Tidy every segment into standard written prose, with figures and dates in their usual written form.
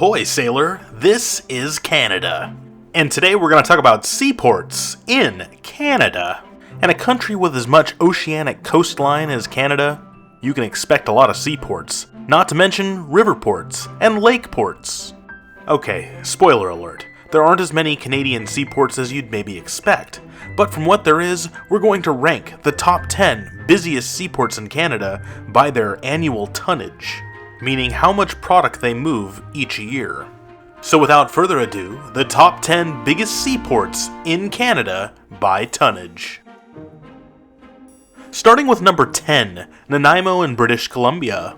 Ahoy, sailor! This is Canada. And today we're going to talk about seaports in Canada. And a country with as much oceanic coastline as Canada, you can expect a lot of seaports. Not to mention river ports and lake ports. Okay, spoiler alert. There aren't as many Canadian seaports as you'd maybe expect. But from what there is, we're going to rank the top 10 busiest seaports in Canada by their annual tonnage, meaning how much product they move each year. So without further ado, the top 10 biggest seaports in Canada by tonnage. Starting with number 10, Nanaimo in British Columbia.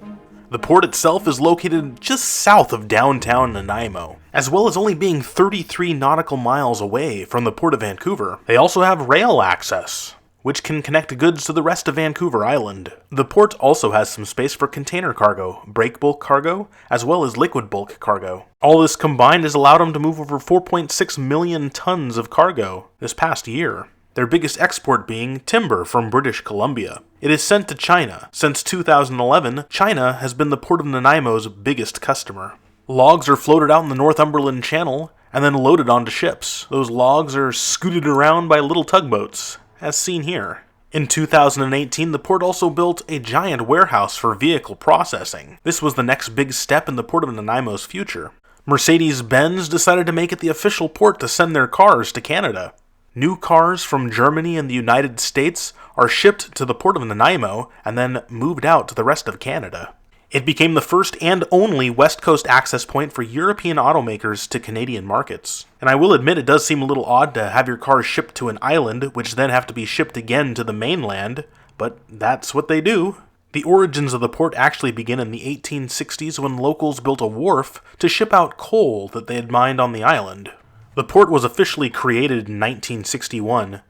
The port itself is located just south of downtown Nanaimo, as well as only being 33 nautical miles away from the Port of Vancouver. They also have rail access, which can connect goods to the rest of Vancouver Island. The port also has some space for container cargo, break bulk cargo, as well as liquid bulk cargo. All this combined has allowed them to move over 4.6 million tons of cargo this past year. Their biggest export being timber from British Columbia. It is sent to China. Since 2011, China has been the Port of Nanaimo's biggest customer. Logs are floated out in the Northumberland Channel and then loaded onto ships. Those logs are scooted around by little tugboats, as seen here. In 2018, the port also built a giant warehouse for vehicle processing. This was the next big step in the Port of Nanaimo's future. Mercedes-Benz decided to make it the official port to send their cars to Canada. New cars from Germany and the United States are shipped to the Port of Nanaimo and then moved out to the rest of Canada. It became the first and only West Coast access point for European automakers to Canadian markets. And I will admit it does seem a little odd to have your cars shipped to an island, which then have to be shipped again to the mainland, but that's what they do. The origins of the port actually begin in the 1860s when locals built a wharf to ship out coal that they had mined on the island. The port was officially created in 1961,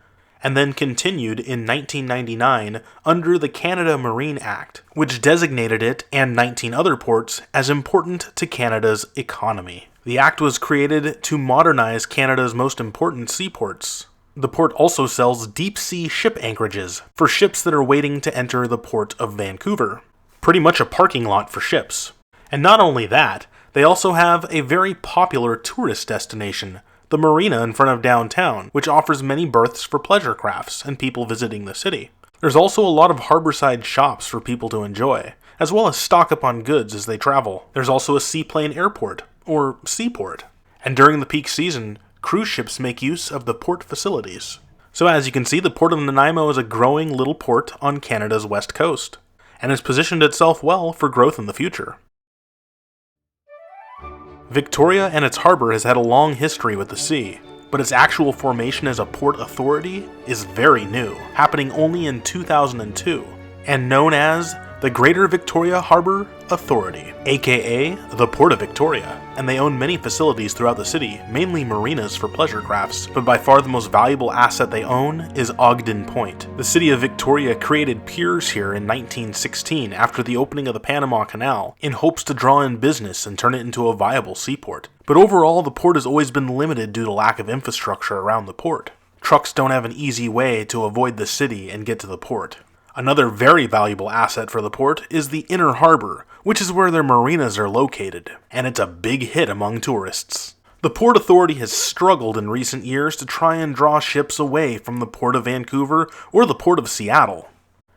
and then continued in 1999 under the Canada Marine Act, which designated it and 19 other ports as important to Canada's economy. The act was created to modernize Canada's most important seaports. The port also sells deep-sea ship anchorages for ships that are waiting to enter the Port of Vancouver. Pretty much a parking lot for ships. And not only that, they also have a very popular tourist destination, the marina in front of downtown, which offers many berths for pleasure crafts and people visiting the city. There's also a lot of harborside shops for people to enjoy, as well as stock up on goods as they travel. There's also a seaplane airport, or seaport. And during the peak season, cruise ships make use of the port facilities. So as you can see, the Port of Nanaimo is a growing little port on Canada's west coast, and has positioned itself well for growth in the future. Victoria and its harbor has had a long history with the sea, but its actual formation as a port authority is very new, happening only in 2002, and known as the Greater Victoria Harbour Authority, aka the Port of Victoria. And they own many facilities throughout the city, mainly marinas for pleasure crafts, but by far the most valuable asset they own is Ogden Point. The city of Victoria created piers here in 1916 after the opening of the Panama Canal, in hopes to draw in business and turn it into a viable seaport. But overall, the port has always been limited due to lack of infrastructure around the port. Trucks don't have an easy way to avoid the city and get to the port. Another very valuable asset for the port is the inner harbor, which is where their marinas are located, and it's a big hit among tourists. The Port Authority has struggled in recent years to try and draw ships away from the Port of Vancouver or the Port of Seattle,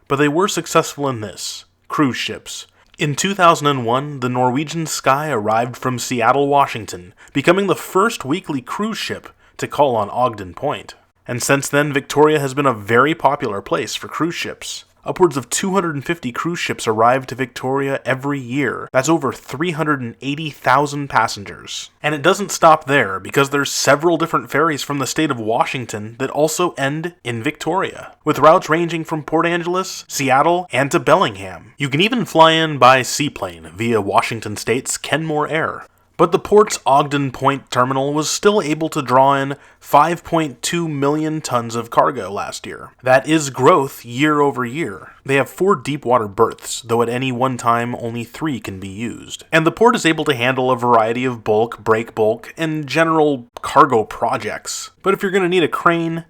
but they were successful in this: cruise ships. In 2001, the Norwegian Sky arrived from Seattle, Washington, becoming the first weekly cruise ship to call on Ogden Point. And since then, Victoria has been a very popular place for cruise ships. Upwards of 250 cruise ships arrive to Victoria every year. That's over 380,000 passengers. And it doesn't stop there, because there's several different ferries from the state of Washington that also end in Victoria, with routes ranging from Port Angeles, Seattle, and to Bellingham. You can even fly in by seaplane via Washington State's Kenmore Air. But the port's Ogden Point terminal was still able to draw in 5.2 million tons of cargo last year. That is growth year over year. They have 4 deep-water berths, though at any one time only 3 can be used. And the port is able to handle a variety of bulk, break bulk, and general cargo projects. But if you're going to need a crane,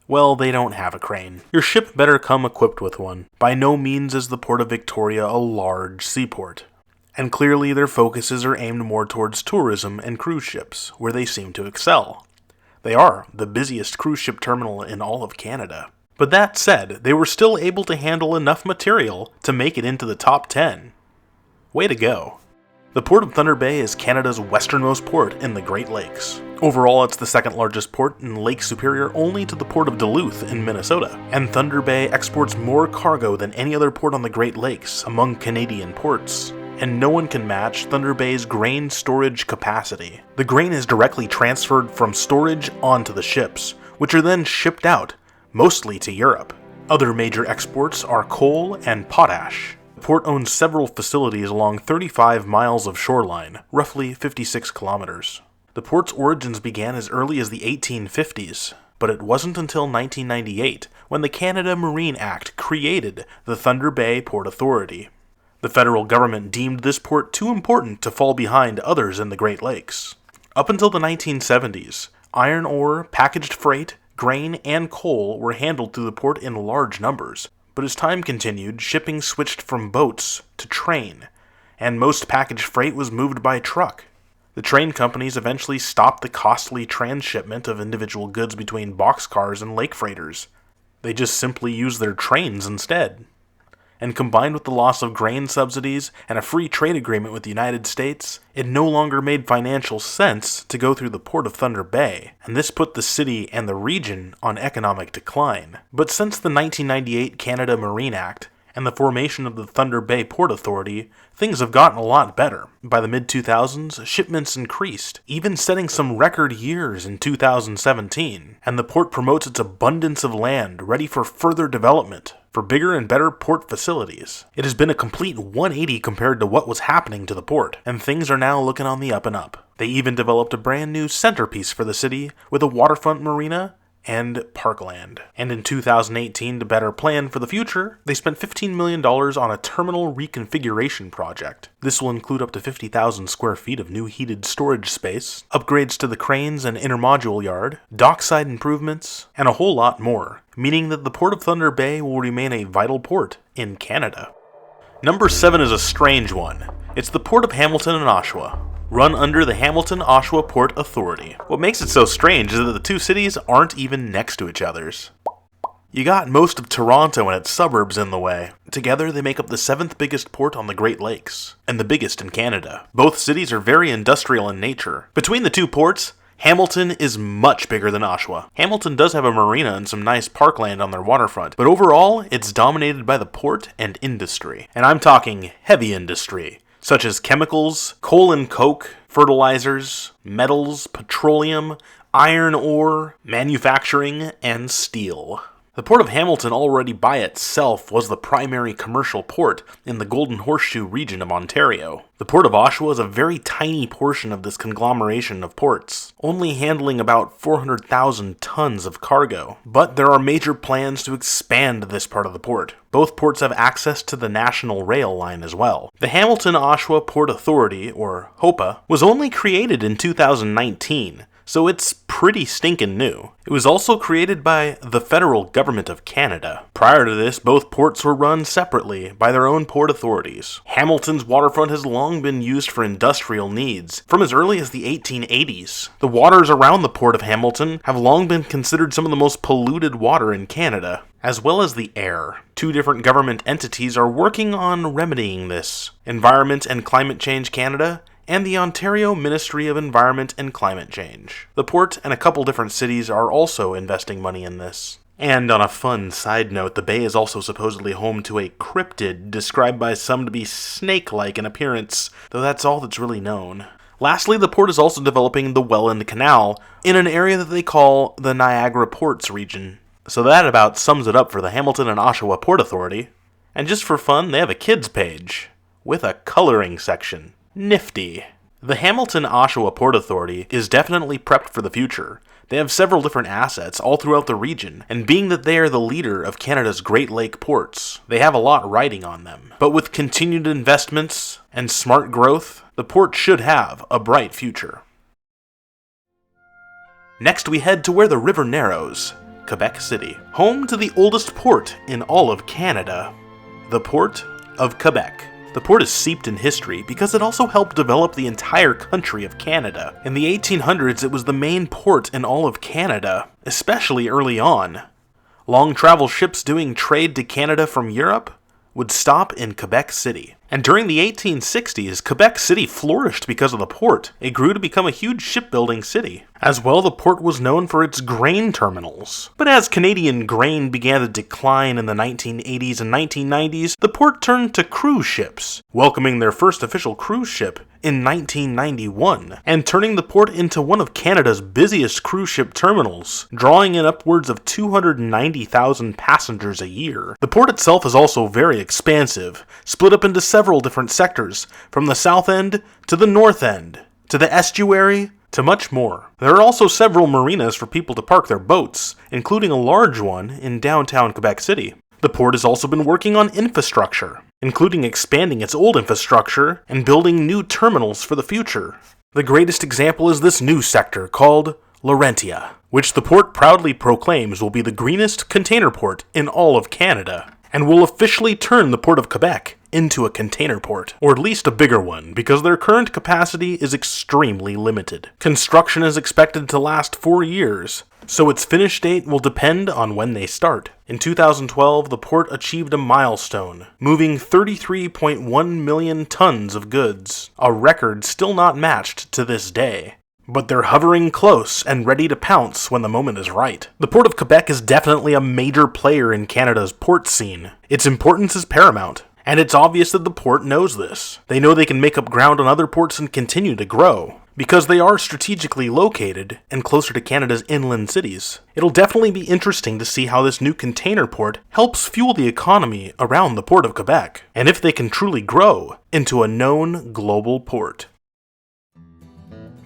well, they don't have a crane. Your ship better come equipped with one. By no means is the Port of Victoria a large seaport. and clearly their focuses are aimed more towards tourism and cruise ships, where they seem to excel. They are the busiest cruise ship terminal in all of Canada. But that said, they were still able to handle enough material to make it into the top 10. Way to go. The Port of Thunder Bay is Canada's westernmost port in the Great Lakes. Overall, it's the second largest port in Lake Superior only to the Port of Duluth in Minnesota, and Thunder Bay exports more cargo than any other port on the Great Lakes among Canadian ports. And no one can match Thunder Bay's grain storage capacity. The grain is directly transferred from storage onto the ships, which are then shipped out, mostly to Europe. Other major exports are coal and potash. The port owns several facilities along 35 miles of shoreline, roughly 56 kilometers. The port's origins began as early as the 1850s, but it wasn't until 1998 when the Canada Marine Act created the Thunder Bay Port Authority. The federal government deemed this port too important to fall behind others in the Great Lakes. Up until the 1970s, iron ore, packaged freight, grain, and coal were handled through the port in large numbers, but as time continued, shipping switched from boats to train, and most packaged freight was moved by truck. The train companies eventually stopped the costly transshipment of individual goods between boxcars and lake freighters. They just simply used their trains instead. And combined with the loss of grain subsidies and a free trade agreement with the United States, it no longer made financial sense to go through the Port of Thunder Bay, and this put the city and the region on economic decline. But since the 1998 Canada Marine Act and the formation of the Thunder Bay Port Authority, things have gotten a lot better. By the mid-2000s, shipments increased, even setting some record years in 2017, and the port promotes its abundance of land ready for further development, for bigger and better port facilities. It has been a complete 180 compared to what was happening to the port, and things are now looking on the up and up. They even developed a brand new centerpiece for the city with a waterfront marina and parkland. And in 2018, to better plan for the future, they spent $15 million on a terminal reconfiguration project. This will include up to 50,000 square feet of new heated storage space, upgrades to the cranes and intermodule yard, dockside improvements, and a whole lot more, meaning that the Port of Thunder Bay will remain a vital port in Canada. Number 7 is a strange one. It's the Port of Hamilton and Oshawa, run under the Hamilton-Oshawa Port Authority. What makes it so strange is that the two cities aren't even next to each other's. You got most of Toronto and its suburbs in the way. Together, they make up the 7th biggest port on the Great Lakes, and the biggest in Canada. Both cities are very industrial in nature. Between the two ports, Hamilton is much bigger than Oshawa. Hamilton does have a marina and some nice parkland on their waterfront, but overall, it's dominated by the port and industry. And I'm talking heavy industry, such as chemicals, coal and coke, fertilizers, metals, petroleum, iron ore, manufacturing, and steel. The Port of Hamilton already by itself was the primary commercial port in the Golden Horseshoe region of Ontario. The Port of Oshawa is a very tiny portion of this conglomeration of ports, only handling about 400,000 tons of cargo. But there are major plans to expand this part of the port. Both ports have access to the National Rail line as well. The Hamilton-Oshawa Port Authority, or HOPA, was only created in 2019, so it's pretty stinking new. It was also created by the federal government of Canada. Prior to this, both ports were run separately by their own port authorities. Hamilton's waterfront has long been used for industrial needs, from as early as the 1880s. The waters around the Port of Hamilton have long been considered some of the most polluted water in Canada, as well as the air. Two different government entities are working on remedying this: Environment and Climate Change Canada and the Ontario Ministry of Environment and Climate Change. The port and a couple different cities are also investing money in this. And on a fun side note, the bay is also supposedly home to a cryptid described by some to be snake-like in appearance, though that's all that's really known. Lastly, the port is also developing the Welland Canal in an area that they call the Niagara Ports region. So that about sums it up for the Hamilton and Oshawa Port Authority. And just for fun, they have a kids page with a coloring section. Nifty. The Hamilton-Oshawa Port Authority is definitely prepped for the future. They have several different assets all throughout the region, and being that they are the leader of Canada's Great Lake ports, they have a lot riding on them. But with continued investments and smart growth, the port should have a bright future. Next we head to where the river narrows, Quebec City, home to the oldest port in all of Canada, the Port of Quebec. The port is steeped in history because it also helped develop the entire country of Canada. In the 1800s, it was the main port in all of Canada, especially early on. Long travel ships doing trade to Canada from Europe would stop in Quebec City. And during the 1860s, Quebec City flourished because of the port. It grew to become a huge shipbuilding city. As well, the port was known for its grain terminals. But as Canadian grain began to decline in the 1980s and 1990s, the port turned to cruise ships, welcoming their first official cruise ship in 1991, and turning the port into one of Canada's busiest cruise ship terminals, drawing in upwards of 290,000 passengers a year. The port itself is also very expansive, split up into several different sectors, from the south end to the north end, to the estuary, to much more. There are also several marinas for people to park their boats, including a large one in downtown Quebec City. The port has also been working on infrastructure, including expanding its old infrastructure and building new terminals for the future. The greatest example is this new sector called Laurentia, which the port proudly proclaims will be the greenest container port in all of Canada, and will officially turn the Port of Quebec into a container port, or at least a bigger one, because their current capacity is extremely limited. Construction is expected to last 4 years, so its finish date will depend on when they start. In 2012, the port achieved a milestone, moving 33.1 million tons of goods, a record still not matched to this day. But they're hovering close and ready to pounce when the moment is right. The Port of Quebec is definitely a major player in Canada's port scene. Its importance is paramount, and it's obvious that the port knows this. They know they can make up ground on other ports and continue to grow, because they are strategically located and closer to Canada's inland cities. It'll definitely be interesting to see how this new container port helps fuel the economy around the Port of Quebec, and if they can truly grow into a known global port.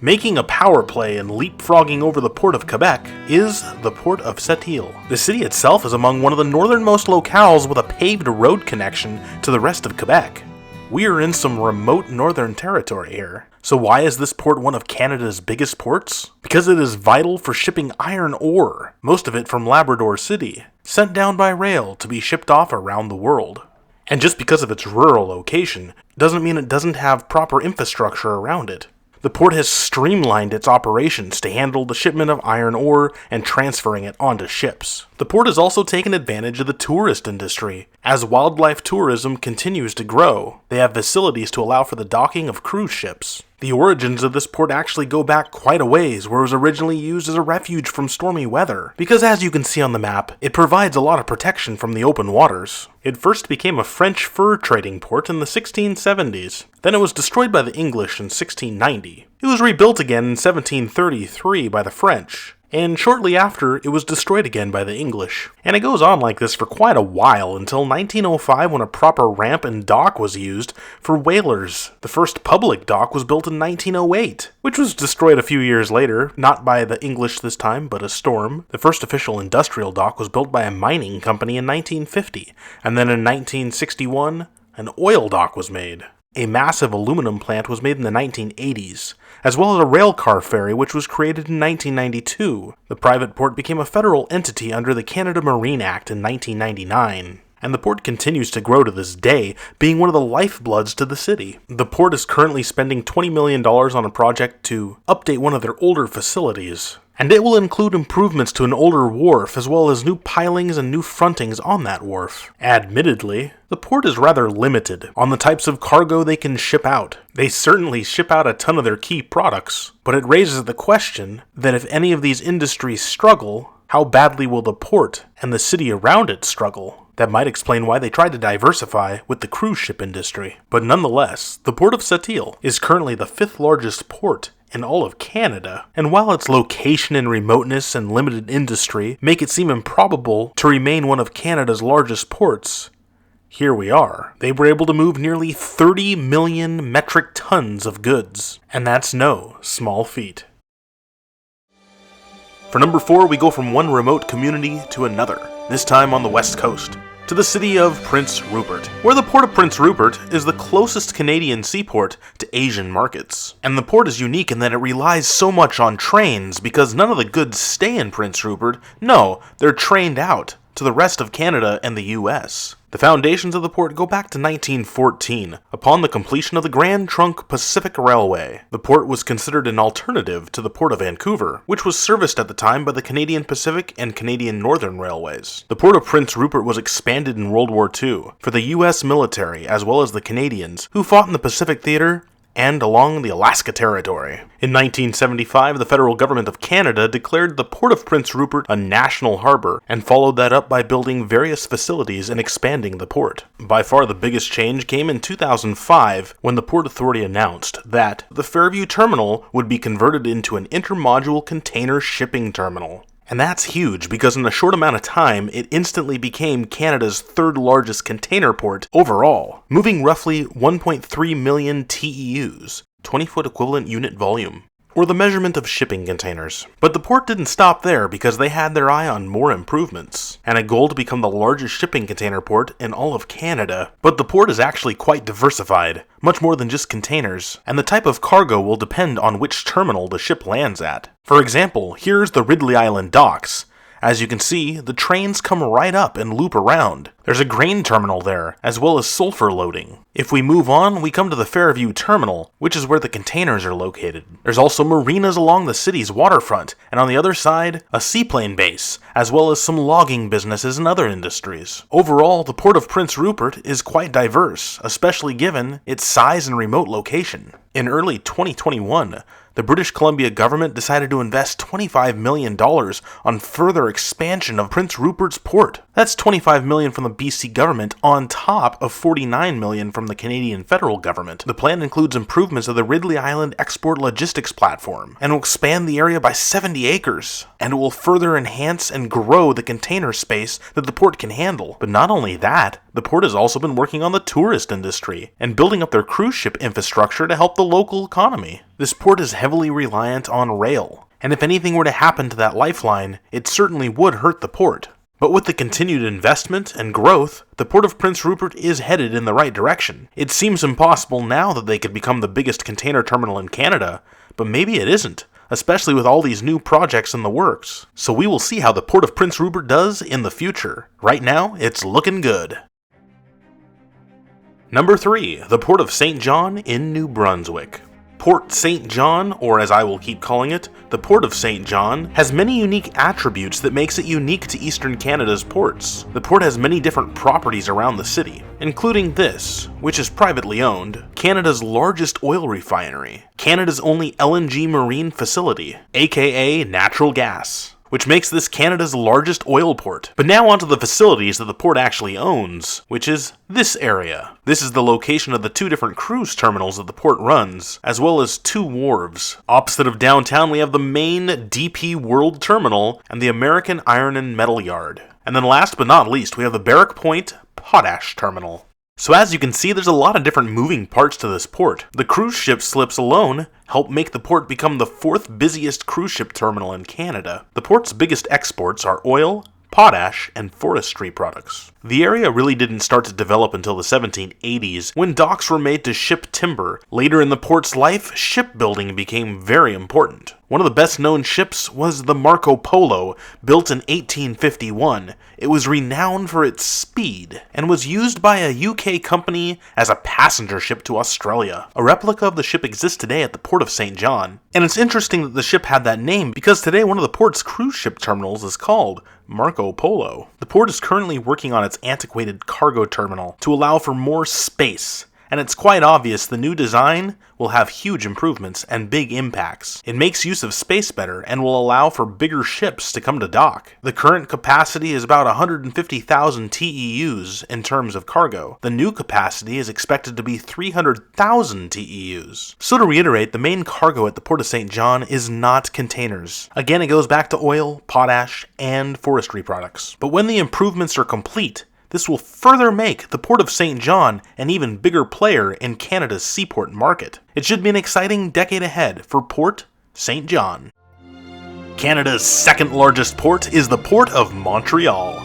Making a power play and leapfrogging over the Port of Quebec is the Port of Sept-Îles. The city itself is among one of the northernmost locales with a paved road connection to the rest of Quebec. We are in some remote northern territory here. So why is this port one of Canada's biggest ports? Because it is vital for shipping iron ore, most of it from Labrador City, sent down by rail to be shipped off around the world. And just because of its rural location, doesn't mean it doesn't have proper infrastructure around it. The port has streamlined its operations to handle the shipment of iron ore and transferring it onto ships. The port has also taken advantage of the tourist industry. As wildlife tourism continues to grow, they have facilities to allow for the docking of cruise ships. The origins of this port actually go back quite a ways, where it was originally used as a refuge from stormy weather, because as you can see on the map, it provides a lot of protection from the open waters. It first became a French fur trading port in the 1670s. Then it was destroyed by the English in 1690. It was rebuilt again in 1733 by the French, and shortly after, it was destroyed again by the English. And it goes on like this for quite a while, until 1905 when a proper ramp and dock was used for whalers. The first public dock was built in 1908, which was destroyed a few years later, not by the English this time, but a storm. The first official industrial dock was built by a mining company in 1950, and then in 1961, an oil dock was made. A massive aluminum plant was made in the 1980s, as well as a railcar ferry which was created in 1992. The private port became a federal entity under the Canada Marine Act in 1999. And the port continues to grow to this day, being one of the lifebloods to the city. The port is currently spending $20 million on a project to update one of their older facilities. And it will include improvements to an older wharf, as well as new pilings and new frontings on that wharf. Admittedly, the port is rather limited on the types of cargo they can ship out. They certainly ship out a ton of their key products, but it raises the question that if any of these industries struggle, how badly will the port and the city around it struggle? That might explain why they tried to diversify with the cruise ship industry. But nonetheless, the Port of Sept-Îles is currently the 5th largest port in all of Canada, and while its location and remoteness and limited industry make it seem improbable to remain one of Canada's largest ports, here we are. They were able to move nearly 30 million metric tons of goods, and that's no small feat. For number 4, we go from one remote community to another, this time on the west coast, to the city of Prince Rupert, where the port of Prince Rupert is the closest Canadian seaport to Asian markets. And the port is unique in that it relies so much on trains, because none of the goods stay in Prince Rupert. No, they're trained out to the rest of Canada and the US. The foundations of the port go back to 1914, upon the completion of the Grand Trunk Pacific Railway. The port was considered an alternative to the Port of Vancouver, which was serviced at the time by the Canadian Pacific and Canadian Northern Railways. The Port of Prince Rupert was expanded in World War II for the US military as well as the Canadians, who fought in the Pacific Theater and along the Alaska Territory. In 1975, the federal government of Canada declared the Port of Prince Rupert a national harbor, and followed that up by building various facilities and expanding the port. By far the biggest change came in 2005, when the Port Authority announced that the Fairview Terminal would be converted into an intermodule container shipping terminal. And that's huge, because in a short amount of time, it instantly became Canada's third largest container port overall, moving roughly 1.3 million TEUs, 20-foot equivalent unit volume, or the measurement of shipping containers. But the port didn't stop there, because they had their eye on more improvements, and a goal to become the largest shipping container port in all of Canada. But the port is actually quite diversified, much more than just containers, and the type of cargo will depend on which terminal the ship lands at. For example, here's the Ridley Island docks. As you can see, the trains come right up and loop around. There's a grain terminal there, as well as sulfur loading. If we move on, we come to the Fairview Terminal, which is where the containers are located. There's also marinas along the city's waterfront, and on the other side, a seaplane base, as well as some logging businesses and other industries. Overall, the Port of Prince Rupert is quite diverse, especially given its size and remote location. In early 2021, the British Columbia government decided to invest $25 million on further expansion of Prince Rupert's port. That's $25 million from the BC government on top of $49 million from the Canadian federal government. The plan includes improvements of the Ridley Island export logistics platform, and will expand the area by 70 acres, and it will further enhance and grow the container space that the port can handle. But not only that, the port has also been working on the tourist industry, and building up their cruise ship infrastructure to help the local economy. This port is heavily reliant on rail, and if anything were to happen to that lifeline, it certainly would hurt the port. But with the continued investment and growth, the Port of Prince Rupert is headed in the right direction. It seems impossible now that they could become the biggest container terminal in Canada, but maybe it isn't, especially with all these new projects in the works. So we will see how the Port of Prince Rupert does in the future. Right now, it's looking good. Number 3, the Port of St. John in New Brunswick. Port St. John, or as I will keep calling it, the Port of St. John, has many unique attributes that makes it unique to Eastern Canada's ports. The port has many different properties around the city, including this, which is privately owned, Canada's largest oil refinery, Canada's only LNG marine facility, aka natural gas, which makes this Canada's largest oil port. But now onto the facilities that the port actually owns, which is this area. This is the location of the 2 different cruise terminals that the port runs, as well as 2 wharves. Opposite of downtown, we have the main DP World Terminal and the American Iron and Metal Yard. And then last but not least, we have the Barrack Point Potash Terminal. So as you can see, there's a lot of different moving parts to this port. The cruise ship slips alone help make the port become the 4th busiest cruise ship terminal in Canada. The port's biggest exports are oil, potash, and forestry products. The area really didn't start to develop until the 1780s, when docks were made to ship timber. Later in the port's life, shipbuilding became very important. One of the best known ships was the Marco Polo, built in 1851. It was renowned for its speed, and was used by a UK company as a passenger ship to Australia. A replica of the ship exists today at the Port of St. John, and it's interesting that the ship had that name because today one of the port's cruise ship terminals is called Marco Polo. The port is currently working on its antiquated cargo terminal to allow for more space, and it's quite obvious the new design will have huge improvements and big impacts. It makes use of space better and will allow for bigger ships to come to dock. The current capacity is about 150,000 TEUs in terms of cargo. The new capacity is expected to be 300,000 TEUs. So to reiterate, the main cargo at the Port of St. John is not containers. Again, it goes back to oil, potash, and forestry products. But when the improvements are complete, this will further make the Port of St. John an even bigger player in Canada's seaport market. It should be an exciting decade ahead for Port St. John. Canada's second largest port is the Port of Montreal.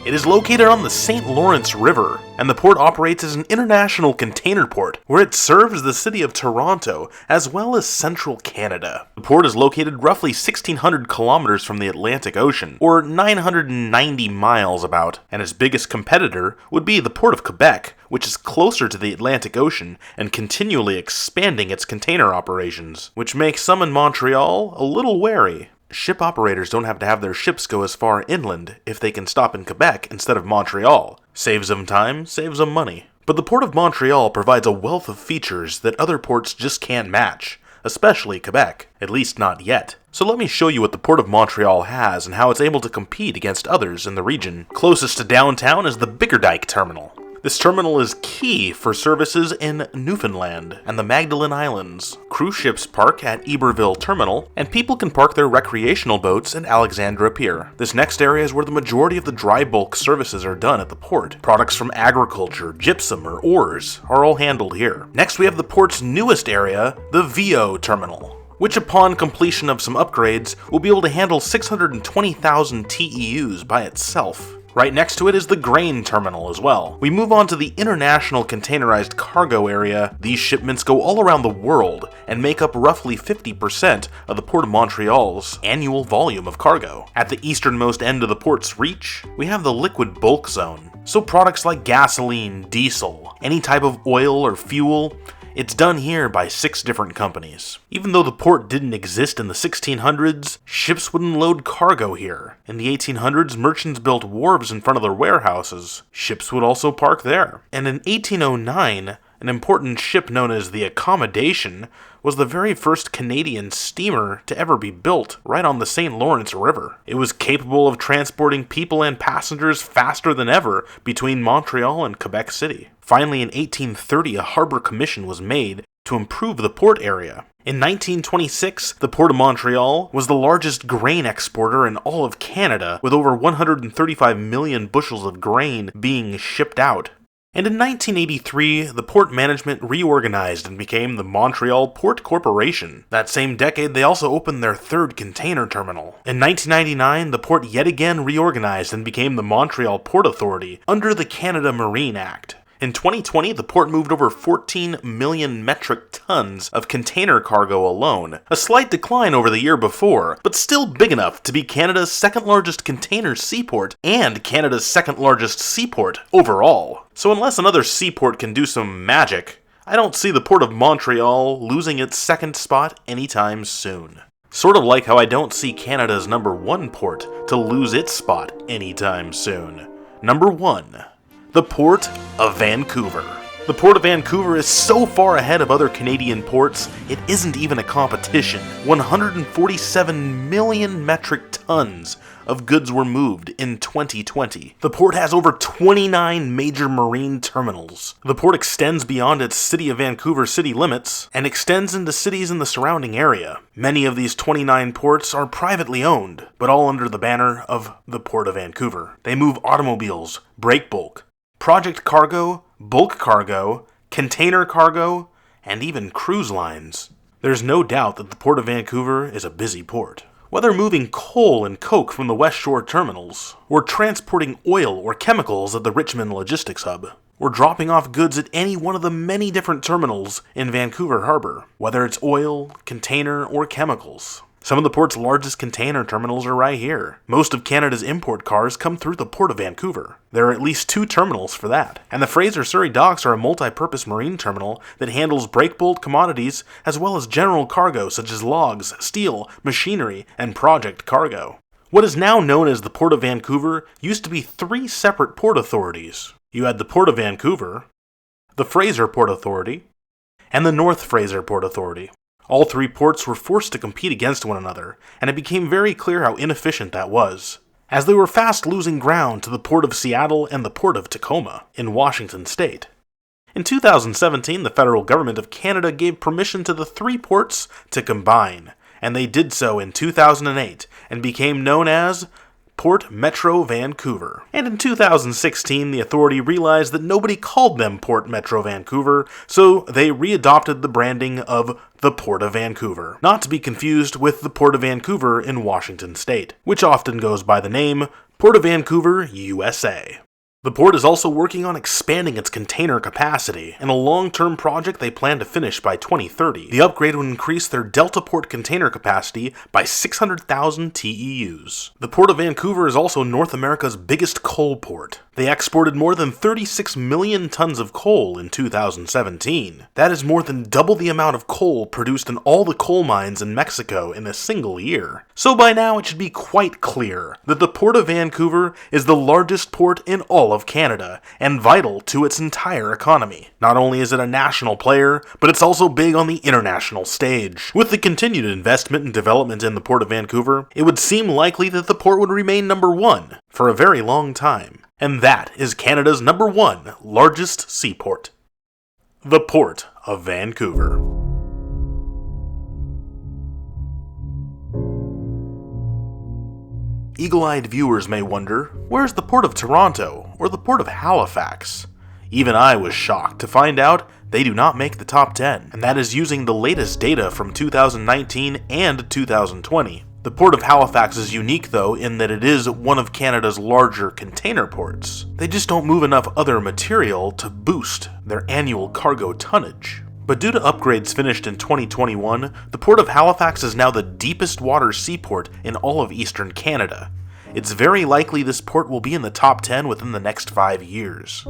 It is located on the St. Lawrence River, and the port operates as an international container port, where it serves the city of Toronto, as well as central Canada. The port is located roughly 1,600 kilometers from the Atlantic Ocean, or 990 miles about, and its biggest competitor would be the Port of Quebec, which is closer to the Atlantic Ocean and continually expanding its container operations, which makes some in Montreal a little wary. Ship operators don't have to have their ships go as far inland if they can stop in Quebec instead of Montreal. Saves them time, saves them money. But the Port of Montreal provides a wealth of features that other ports just can't match, especially Quebec, at least not yet. So let me show you what the Port of Montreal has and how it's able to compete against others in the region. Closest to downtown is the Bickerdike Terminal. This terminal is key for services in Newfoundland and the Magdalen Islands. Cruise ships park at Iberville Terminal, and people can park their recreational boats at Alexandra Pier. This next area is where the majority of the dry bulk services are done at the port. Products from agriculture, gypsum, or ores are all handled here. Next we have the port's newest area, the VO Terminal, which upon completion of some upgrades will be able to handle 620,000 TEUs by itself. Right next to it is the grain terminal as well. We move on to the international containerized cargo area. These shipments go all around the world and make up roughly 50% of the Port of Montreal's annual volume of cargo. At the easternmost end of the port's reach, we have the liquid bulk zone. So products like gasoline, diesel, any type of oil or fuel, it's done here by 6 different companies. Even though the port didn't exist in the 1600s, ships wouldn't load cargo here. In the 1800s, merchants built wharves in front of their warehouses. Ships would also park there. And in 1809, an important ship known as the Accommodation was the very first Canadian steamer to ever be built right on the St. Lawrence River. It was capable of transporting people and passengers faster than ever between Montreal and Quebec City. Finally, in 1830, a harbor commission was made to improve the port area. In 1926, the Port of Montreal was the largest grain exporter in all of Canada, with over 135 million bushels of grain being shipped out. And in 1983, the port management reorganized and became the Montreal Port Corporation. That same decade, they also opened their 3rd container terminal. In 1999, the port yet again reorganized and became the Montreal Port Authority under the Canada Marine Act. In 2020, the port moved over 14 million metric tons of container cargo alone, a slight decline over the year before, but still big enough to be Canada's 2nd largest container seaport and Canada's 2nd largest seaport overall. So unless another seaport can do some magic, I don't see the Port of Montreal losing its 2nd spot anytime soon. Sort of like how I don't see Canada's number 1 port to lose its spot anytime soon. Number 1. The Port of Vancouver. The Port of Vancouver is so far ahead of other Canadian ports, it isn't even a competition. 147 million metric tons of goods were moved in 2020. The port has over 29 major marine terminals. The port extends beyond its City of Vancouver city limits and extends into cities in the surrounding area. Many of these 29 ports are privately owned, but all under the banner of the Port of Vancouver. They move automobiles, break bulk, project cargo, bulk cargo, container cargo, and even cruise lines. There's no doubt that the Port of Vancouver is a busy port. Whether moving coal and coke from the West Shore terminals, or transporting oil or chemicals at the Richmond Logistics Hub, or dropping off goods at any one of the many different terminals in Vancouver Harbor, whether it's oil, container, or chemicals. Some of the port's largest container terminals are right here. Most of Canada's import cars come through the Port of Vancouver. There are at least 2 terminals for that. And the Fraser Surrey Docks are a multi-purpose marine terminal that handles breakbulk commodities as well as general cargo such as logs, steel, machinery, and project cargo. What is now known as the Port of Vancouver used to be 3 separate port authorities. You had the Port of Vancouver, the Fraser Port Authority, and the North Fraser Port Authority. All 3 ports were forced to compete against one another, and it became very clear how inefficient that was, as they were fast losing ground to the Port of Seattle and the Port of Tacoma in Washington state. In 2017, the federal government of Canada gave permission to the 3 ports to combine, and they did so in 2008 and became known as Port Metro Vancouver. And in 2016, the authority realized that nobody called them Port Metro Vancouver, so they readopted the branding of the Port of Vancouver, not to be confused with the Port of Vancouver in Washington State, which often goes by the name Port of Vancouver, USA. The port is also working on expanding its container capacity. In a long-term project they plan to finish by 2030, the upgrade would increase their Delta Port container capacity by 600,000 TEUs. The Port of Vancouver is also North America's biggest coal port. They exported more than 36 million tons of coal in 2017. That is more than double the amount of coal produced in all the coal mines in Mexico in a single year. So by now it should be quite clear that the Port of Vancouver is the largest port in all of Canada, and vital to its entire economy. Not only is it a national player, but it's also big on the international stage. With the continued investment and development in the Port of Vancouver, it would seem likely that the port would remain number one for a very long time. And that is Canada's number one largest seaport. The Port of Vancouver. Eagle-eyed viewers may wonder, where's the Port of Toronto or the Port of Halifax? Even I was shocked to find out they do not make the top 10, and that is using the latest data from 2019 and 2020. The Port of Halifax is unique though in that it is one of Canada's larger container ports. They just don't move enough other material to boost their annual cargo tonnage. But due to upgrades finished in 2021, the Port of Halifax is now the deepest water seaport in all of eastern Canada. It's very likely this port will be in the top 10 within the next 5 years.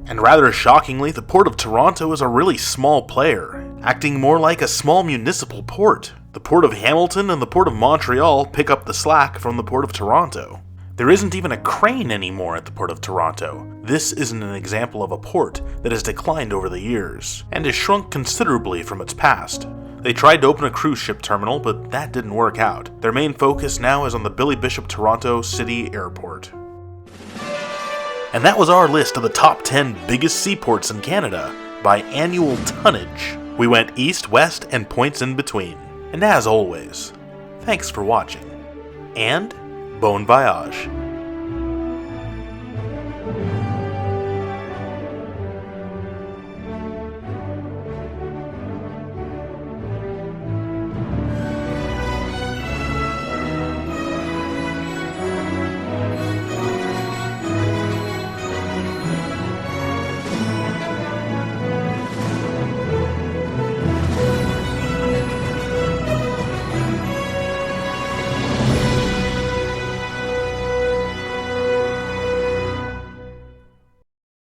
And rather shockingly, the Port of Toronto is a really small player, acting more like a small municipal port. The Port of Hamilton and the Port of Montreal pick up the slack from the Port of Toronto. There isn't even a crane anymore at the Port of Toronto. This isn't an example of a port that has declined over the years, and has shrunk considerably from its past. They tried to open a cruise ship terminal, but that didn't work out. Their main focus now is on the Billy Bishop Toronto City Airport. And that was our list of the top 10 biggest seaports in Canada by annual tonnage. We went east, west, and points in between. And as always, thanks for watching. And bon voyage.